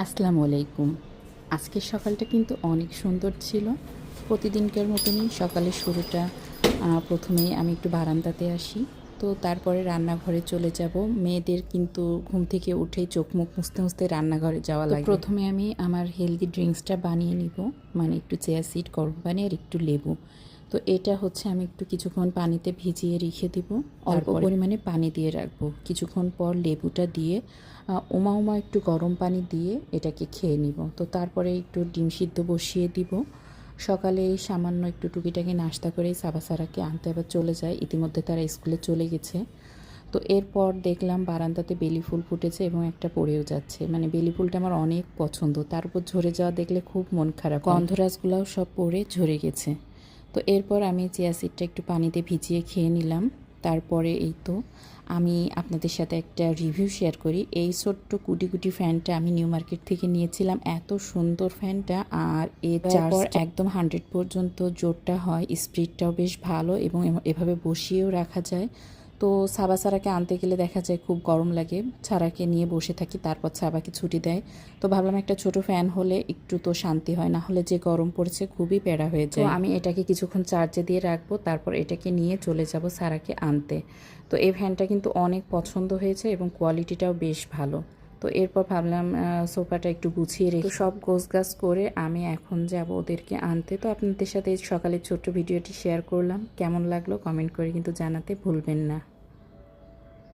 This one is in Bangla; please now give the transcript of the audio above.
আসসালামু আলাইকুম। আজকের সকালটা কিন্তু অনেক সুন্দর ছিল। প্রতিদিনকার মতনই সকালের শুরুটা প্রথমেই আমি একটু বারান্দাতে আসি। তো তারপরে রান্নাঘরে চলে যাব। মেয়েদের কিন্তু ঘুম থেকে উঠেই চোখ মুখ মুছতে রান্নাঘরে যাওয়া লাগে। প্রথমে আমি আমার হেলদি ড্রিঙ্কসটা বানিয়ে নিব, মানে একটু চিয়া সিড, গরম পানি আর একটু লেবু। তো এটা হচ্ছে আমি একটু কিছুক্ষণ পানিতে ভিজিয়ে রেখে দিব, অল্প পরিমাণে পানি দিয়ে রাখবো। কিছুক্ষণ পর লেবুটা দিয়ে উমা একটু গরম পানি দিয়ে এটাকে খেয়ে নিব। তো তারপরে একটু ডিম সিদ্ধ বসিয়ে দিব। সকালে সামান্য একটু টুকিটাকি নাস্তা করেই সারাকে আনতে আবার চলে যায়, ইতিমধ্যে তারা স্কুলে চলে গেছে। তো এরপর দেখলাম বারান্দাতে বেলি ফুল ফুটেছে এবং একটা পড়েও যাচ্ছে, মানে বেলি ফুলটা আমার অনেক পছন্দ, তার উপর ঝরে যাওয়া দেখলে খুব মন খারাপ। গন্ধরাজগুলোও সব পড়ে ঝরে গেছে। তো এরপর আমি চিয়া সিডটা একটু পানিতে ভিজিয়ে খেয়ে নিলাম। তারপরে এই তো আমি আপনাদের সাথে একটা রিভিউ শেয়ার করি। এই ছোট্ট কুটি ফ্যানটা আমি নিউ মার্কেট থেকে নিয়েছিলাম। এত সুন্দর ফ্যানটা, আর এর চার্জ একদম 100 পর্যন্ত জোরটা হয়, স্পিডটাও বেশ ভালো এবং এভাবে বসিয়েও রাখা যায়। তো সারাকে আনতে গেলে দেখা যায় খুব গরম লাগে, ছাড়াকে নিয়ে বসে থাকি, তারপর সাবাকে ছুটি দেয়। তো ভাবলাম একটা ছোট ফ্যান হলে একটু তো শান্তি হয়, না হলে যে গরম পড়েছে খুবই প্যারা হয়ে যায়। তো আমি এটাকে কিছুক্ষণ চার্জে দিয়ে রাখবো, তারপর এটাকে নিয়ে চলে যাব সারাকে আনতে। তো এই ফ্যানটা কিন্তু অনেক পছন্দ হয়েছে এবং কোয়ালিটিটাও বেশ ভালো। তো এরপর ভাবলাম সোফাটা একটু গুছিয়ে রেখে সব গোছগাছ করে আমি এখন যাব ওদেরকে আনতে। তো আপনাদের সাথে সকালের ছোট্ট ভিডিওটি শেয়ার করলাম, কেমন লাগলো কমেন্ট করে কিন্তু জানাতে ভুলবেন না।